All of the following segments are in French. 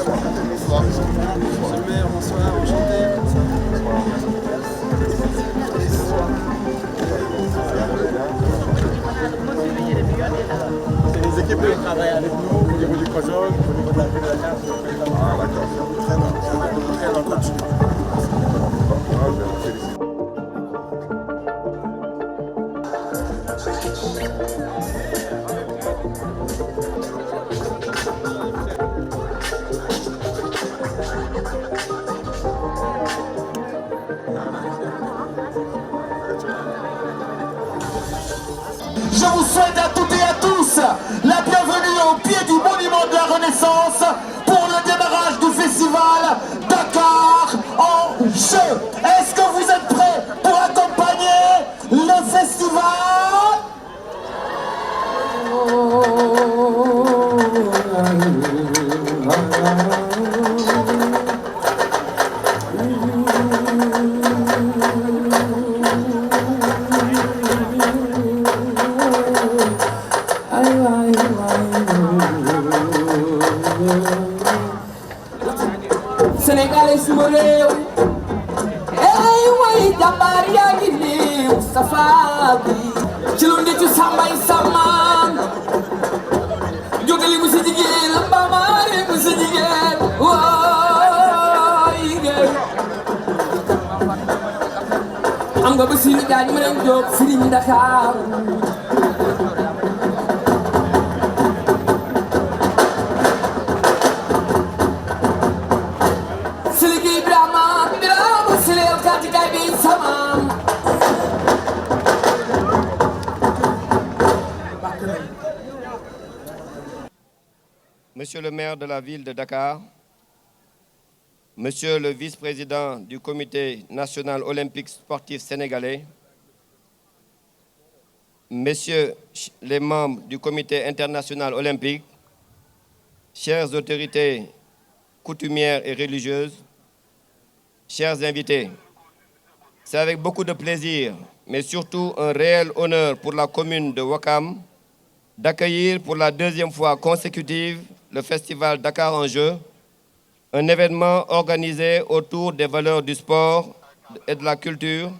Monsieur le maire, bonsoir, enchanté. C'est les équipes qui travaillent avec nous au niveau du COJOL, au niveau de la ville de Dakar. Ah d'accord. Très bien. Très bien, coach. Ah, bien, félicite. Je vous souhaite à toutes et à tous la bienvenue au pied du monument de la Renaissance pour le démarrage du festival Dakar en jeu. Est-ce que vous êtes prêts pour accompagner le festival? Sénégalais suma réew ey way jàmbaar yaa ngi nii Moustapha bi ci lu nit ci sambay samam jógali mu si jigéen mbamaare mu si jigéen waay ngeen am nga ba Sini Jaañ ma leen jóg Sëriñ Dakar Monsieur le maire de la ville de Dakar, Monsieur le vice-président du Comité national olympique sportif sénégalais, Messieurs les membres du Comité international olympique, chères autorités coutumières et religieuses, chers invités, c'est avec beaucoup de plaisir, mais surtout un réel honneur pour la commune de Ouakam, d'accueillir pour la deuxième fois consécutive le festival Dakar en jeu, un événement organisé autour des valeurs du sport et de la culture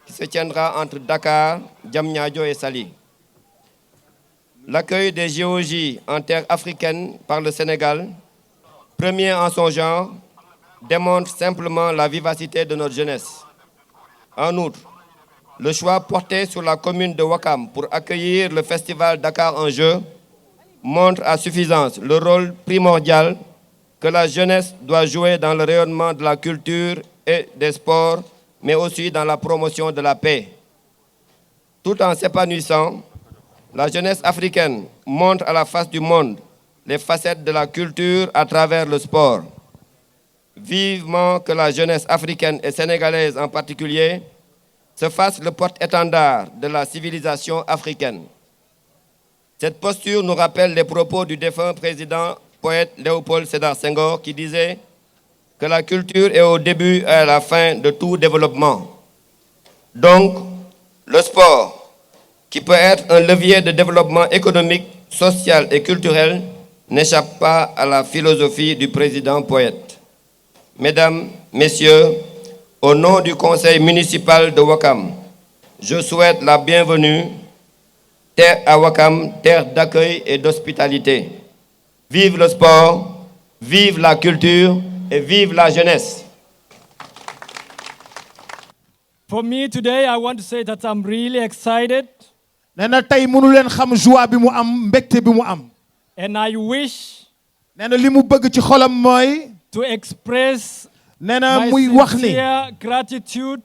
qui se tiendra entre Dakar, Diamniadio et Saly. L'accueil des JOJ en terre africaine par le Sénégal, premier en son genre, démontre simplement la vivacité de notre jeunesse. En outre, le choix porté sur la commune de Ouakam pour accueillir le festival Dakar en jeu montre à suffisance le rôle primordial que la jeunesse doit jouer dans le rayonnement de la culture et des sports, mais aussi dans la promotion de la paix. Tout en s'épanouissant, la jeunesse africaine montre à la face du monde les facettes de la culture à travers le sport. Vivement que la jeunesse africaine et sénégalaise en particulier se fasse le porte-étendard de la civilisation africaine. Cette posture nous rappelle les propos du défunt président poète Léopold Sédar Senghor qui disait que la culture est au début et à la fin de tout développement. Donc, le sport, qui peut être un levier de développement économique, social et culturel, n'échappe pas à la philosophie du président poète. Mesdames, Messieurs, au nom du conseil municipal de Ouakam, je souhaite la bienvenue terre à Ouakam, terre d'accueil et d'hospitalité. Vive le sport, vive la culture et vive la jeunesse. For me today, I want to say that I'm really excited. nee tey mënu leen xam joie bi mu am mbégte bi mu am. And I wish nee li mu bëgg ci xolam mooy. to express nee my muy wax ni sincere gratitude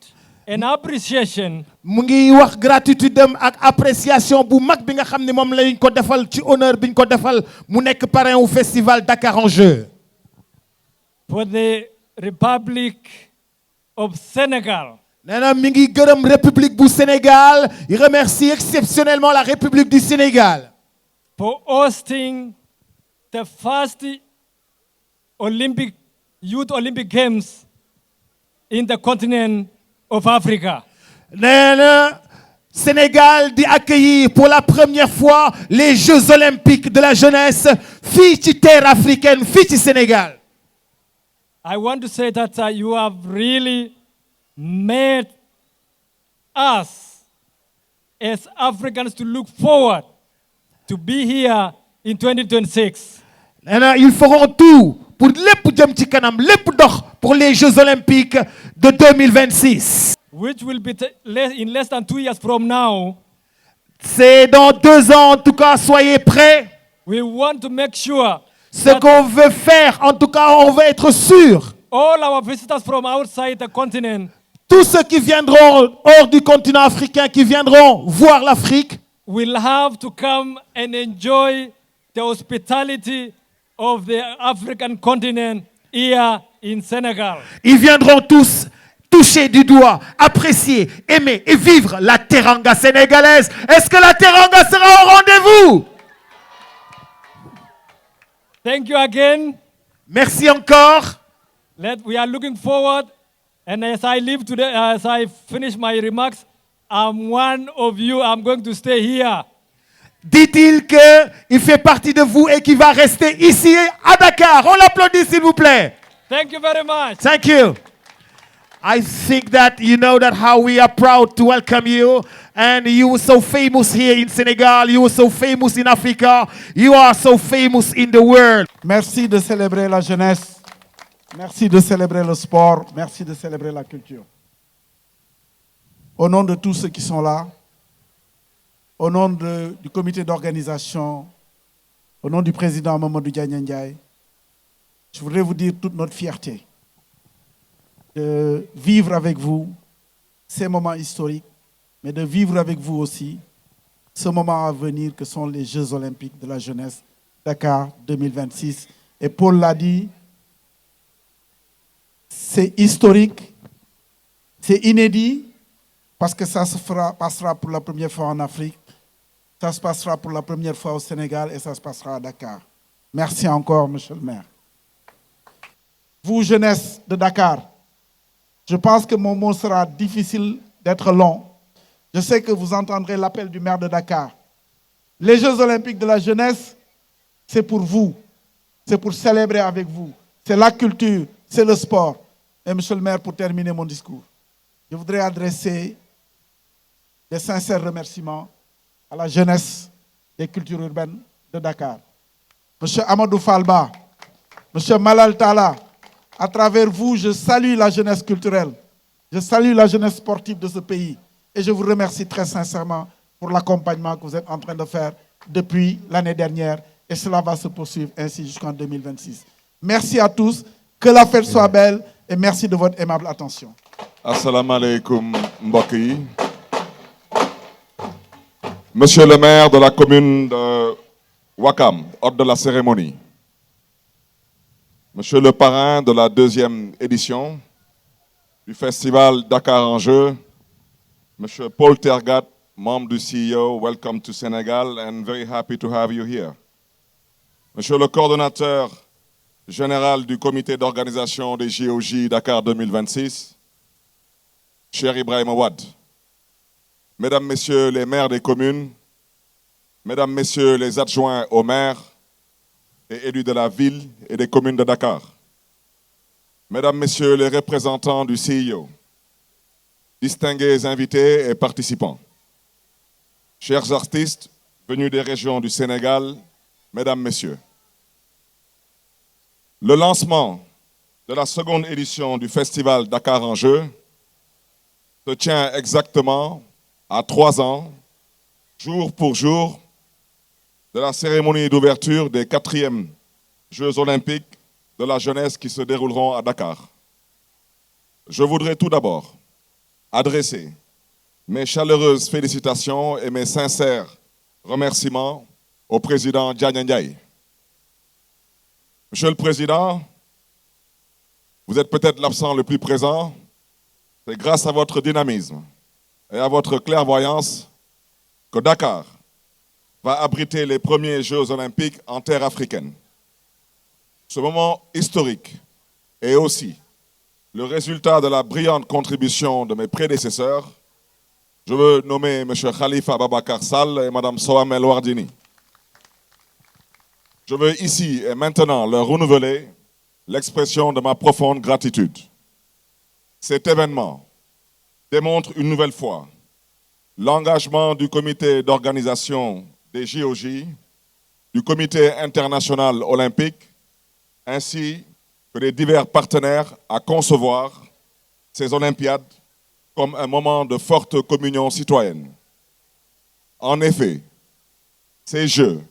and appreciation. mu ngi wax gratitude am ak appréciation bu mag bi nga xam ne moom lañ ko defal ci honneur bi ñu ko defal mu nekk parrain au festival Dakar en jeu. For the Republic of Senegal. nee na mi ngi gërëm République bu Sénégal. Il remercie exceptionnellement la République du Sénégal. For hosting the first Youth Olympic Games in the continent of Africa. nee na Sénégal di accueillir pour la première fois les Jeux olympiques de la jeunesse fii ci terre africaine fii ci Sénégal. I want to say that you have really made us as Africans to look forward to be here in 2026. nee na ils feront tout pour lépp jëm ci kanam lépp dox pour les Jeux Olympiques de 2026. Which will be in less than 2 years from now. C'est dans 2 ans, en tout cas, soyez prêts. We want to make sure Ce qu'on veut faire, en tout cas, on veut être sûr. all our visitors from outside the continent Tous ceux qui viendront hors du continent africain, qui viendront voir l'Afrique, will have to come and enjoy the hospitality of the African continent here in Senegal. ils viendront tous toucher du doigt, apprécier, aimer et vivre la teranga sénégalaise. Est-ce que la teranga sera au rendez-vous? Thank you again. Merci encore. We are looking forward. And as I leave today, as I finish my remarks, I'm one of you. I'm going to stay here. Dit-il qu'il fait partie de vous et qu'il va rester ici à Dakar. On l'applaudit s'il vous plaît. Thank you very much. Thank you. I think that you know that how we are proud to welcome you. And you were so famous here in Senegal. You were so famous in Africa. You are so famous in the world. Merci de célébrer la jeunesse. Merci de célébrer le sport. Merci de célébrer la culture. Au nom de tous ceux qui sont là, au nom du comité d'organisation, au nom du président Mamadou Diagne Ndiaye, je voudrais vous dire toute notre fierté de vivre avec vous ces moments historiques, mais de vivre avec vous aussi ce moment à venir que sont les Jeux Olympiques de la jeunesse Dakar 2026. Et Paul l'a dit, c'est historique, c'est inédit, parce que ça passera pour la première fois en Afrique, ça se passera pour la première fois au Sénégal et ça se passera à Dakar. Merci encore, monsieur le maire. Vous, jeunesse de Dakar, je pense que mon mot sera difficile d'être long. Je sais que vous entendrez l'appel du maire de Dakar. Les Jeux Olympiques de la jeunesse, c'est pour vous. C'est pour célébrer avec vous. C'est la culture, c'est le sport. Et monsieur le maire, pour terminer mon discours, je voudrais adresser des sincères remerciements à la jeunesse des cultures urbaines de Dakar. Monsieur Amadou Falba, monsieur Malal Tala, à travers vous, je salue la jeunesse culturelle. Je salue la jeunesse sportive de ce pays. Et je vous remercie très sincèrement pour l'accompagnement que vous êtes en train de faire depuis l'année dernière. Et cela va se poursuivre ainsi jusqu'en 2026. Merci à tous. Que la fête soit belle. Et merci de votre aimable attention. Assalamu alaikum, mbokk yi. Monsieur le maire de la commune de Ouakam, hôte de la cérémonie. Monsieur le parrain de la 2e édition du festival Dakar en Jeux, Monsieur Paul Tergat, membre du CEO, welcome to Senegal and very happy to have you here. Monsieur le coordonnateur général du comité d'organisation des JOJ Dakar 2026, cher Ibrahim Ouad, Mesdames, Messieurs les maires des communes, Mesdames, Messieurs les adjoints aux maires et élus de la ville et des communes de Dakar, Mesdames, Messieurs les représentants du CEO, distingués invités et participants, chers artistes venus des régions du Sénégal, Mesdames, Messieurs, le lancement de la 2e édition du festival Dakar en Jeux se tient exactement à 3 ans, jour pour jour, de la cérémonie d'ouverture des 4e Jeux olympiques de la jeunesse qui se dérouleront à Dakar. Je voudrais tout d'abord adresser mes chaleureuses félicitations et mes sincères remerciements au président Diagne Ndiaye. Monsieur le Président, vous êtes peut-être l'absent le plus présent. C'est grâce à votre dynamisme et à votre clairvoyance que Dakar va abriter les premiers Jeux olympiques en terre africaine. Ce moment historique est aussi le résultat de la brillante contribution de mes prédécesseurs. Je veux nommer M. Khalifa Ababakar Sall et Mme Soham El Wardini. Je veux ici et maintenant leur renouveler l'expression de ma profonde gratitude. Cet événement démontre une nouvelle fois l'engagement du comité d'organisation des JOJ, du comité international olympique, ainsi que des divers partenaires à concevoir ces Olympiades comme un moment de forte communion citoyenne. En effet, ces Jeux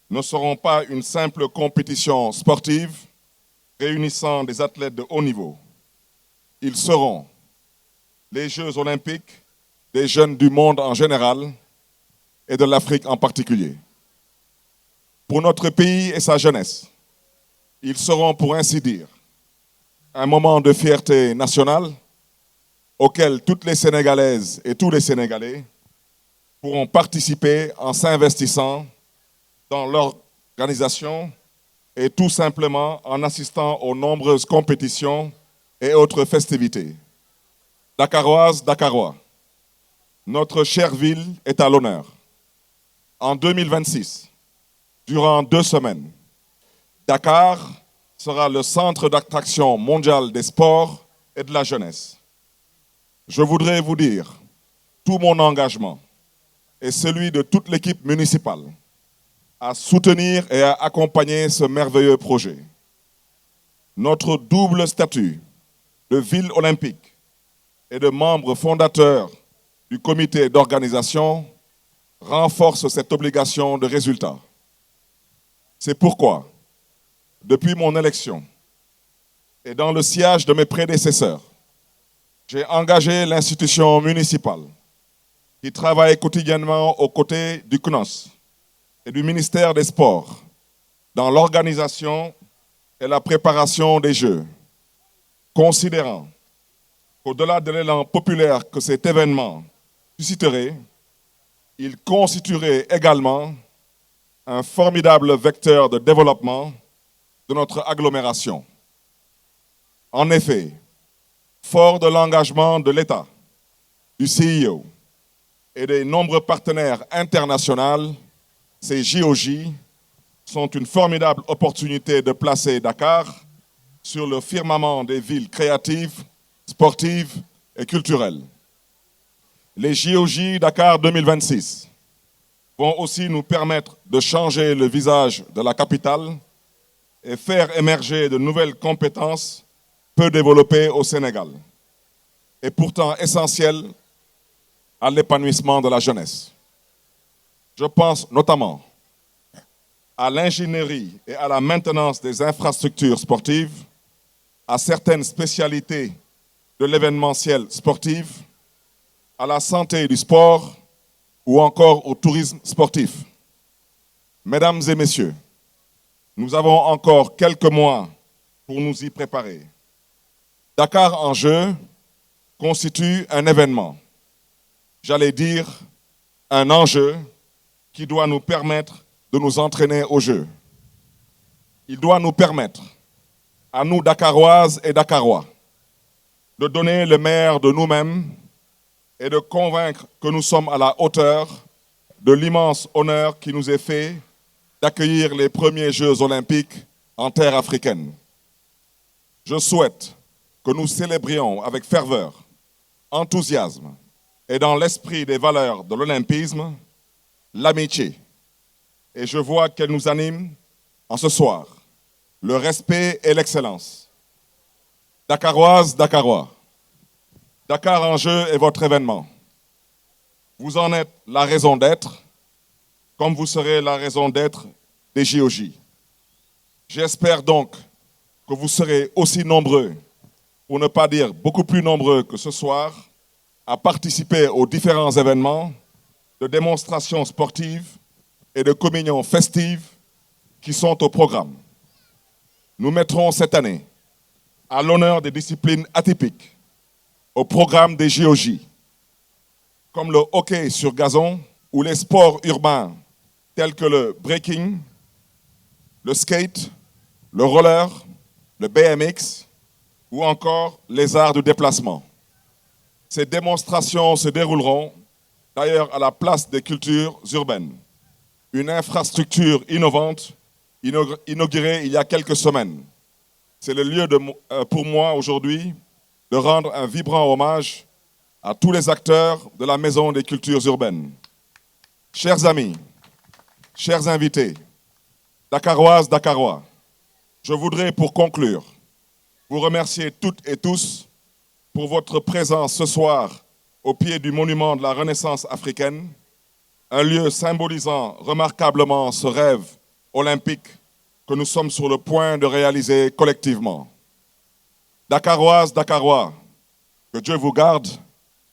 ne seront pas une simple compétition sportive réunissant des athlètes de haut niveau. Ils seront les Jeux olympiques des jeunes du monde en général et de l'Afrique en particulier. Pour notre pays et sa jeunesse, ils seront, pour ainsi dire, un moment de fierté nationale auquel toutes les Sénégalaises et tous les Sénégalais pourront participer en s'investissant dans l'organisation et tout simplement en assistant aux nombreuses compétitions et autres festivités. Dakaroises, Dakarois, notre chère ville est à l'honneur. En 2026, durant 2 semaines, Dakar sera le centre d'attraction mondial des sports et de la jeunesse. Je voudrais vous dire tout mon engagement et celui de toute l'équipe municipale à soutenir et à accompagner ce merveilleux projet. Notre double statut de ville olympique et de membre fondateur du comité d'organisation renforce cette obligation de résultat. C'est pourquoi, depuis mon élection et dans le sillage de mes prédécesseurs, j'ai engagé l'institution municipale qui travaille quotidiennement aux côtés du CNOS et du ministère des Sports dans l'organisation et la préparation des Jeux, considérant qu'au-delà de l'élan populaire que cet événement susciterait, il constituerait également un formidable vecteur de développement de notre agglomération. En effet, fort de l'engagement de l'État, du CIO et des nombreux partenaires internationaux, ces JOJ sont une formidable opportunité de placer Dakar sur le firmament des villes créatives, sportives et culturelles. Les JOJ Dakar 2026 vont aussi nous permettre de changer le visage de la capitale et faire émerger de nouvelles compétences peu développées au Sénégal et pourtant essentielles à l'épanouissement de la jeunesse. Je pense notamment à l'ingénierie et à la maintenance des infrastructures sportives, à certaines spécialités de l'événementiel sportif, à la santé du sport ou encore au tourisme sportif. Mesdames et messieurs, nous avons encore quelques mois pour nous y préparer. Dakar en jeu constitue un événement, j'allais dire un enjeu qui doit nous permettre de nous entraîner au jeu. Il doit nous permettre, à nous Dakaroises et Dakarois, de donner le meilleur de nous-mêmes et de convaincre que nous sommes à la hauteur de l'immense honneur qui nous est fait d'accueillir les premiers Jeux olympiques en terre africaine. Je souhaite que nous célébrions avec ferveur, enthousiasme et dans l'esprit des valeurs de l'olympisme, l'amitié. Et je vois qu'elle nous anime en ce soir, le respect et l'excellence. Dakaroises, Dakarois, Dakar en jeu est votre événement. Vous en êtes la raison d'être, comme vous serez la raison d'être des JOJ. J'espère donc que vous serez aussi nombreux, pour ne pas dire beaucoup plus nombreux que ce soir, à participer aux différents événements de démonstrations sportives et de communions festives qui sont au programme. Nous mettrons cette année à l'honneur des disciplines atypiques au programme des JOJ, comme le hockey sur gazon ou les sports urbains tels que le breaking, le skate, le roller, le BMX ou encore les arts du déplacement. Ces démonstrations se dérouleront d'ailleurs à la place des cultures urbaines, une infrastructure innovante inaugurée il y a quelques semaines. c'est le lieu pour moi aujourd'hui de rendre un vibrant hommage à tous les acteurs de la Maison des Cultures Urbaines. Chers amis, chers invités, Dakaroises, Dakarois, je voudrais pour conclure vous remercier toutes et tous pour votre présence ce soir au pied du monument de la Renaissance africaine, un lieu symbolisant remarquablement ce rêve olympique que nous sommes sur le point de réaliser collectivement. Dakaroises, Dakarois, que Dieu vous garde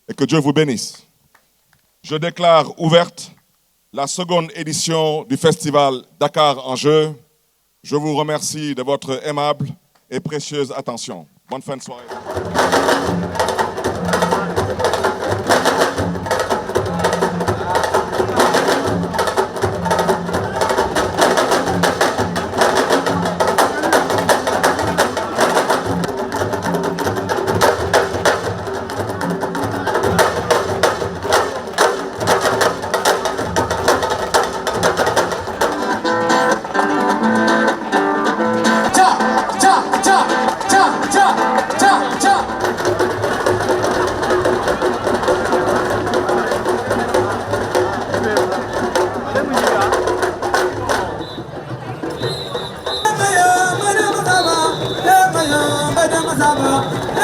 et que Dieu vous bénisse. Je déclare ouverte la seconde édition du festival Dakar en jeu. Je vous remercie de votre aimable et précieuse attention. Bonne fin de soirée. Madame Zaba,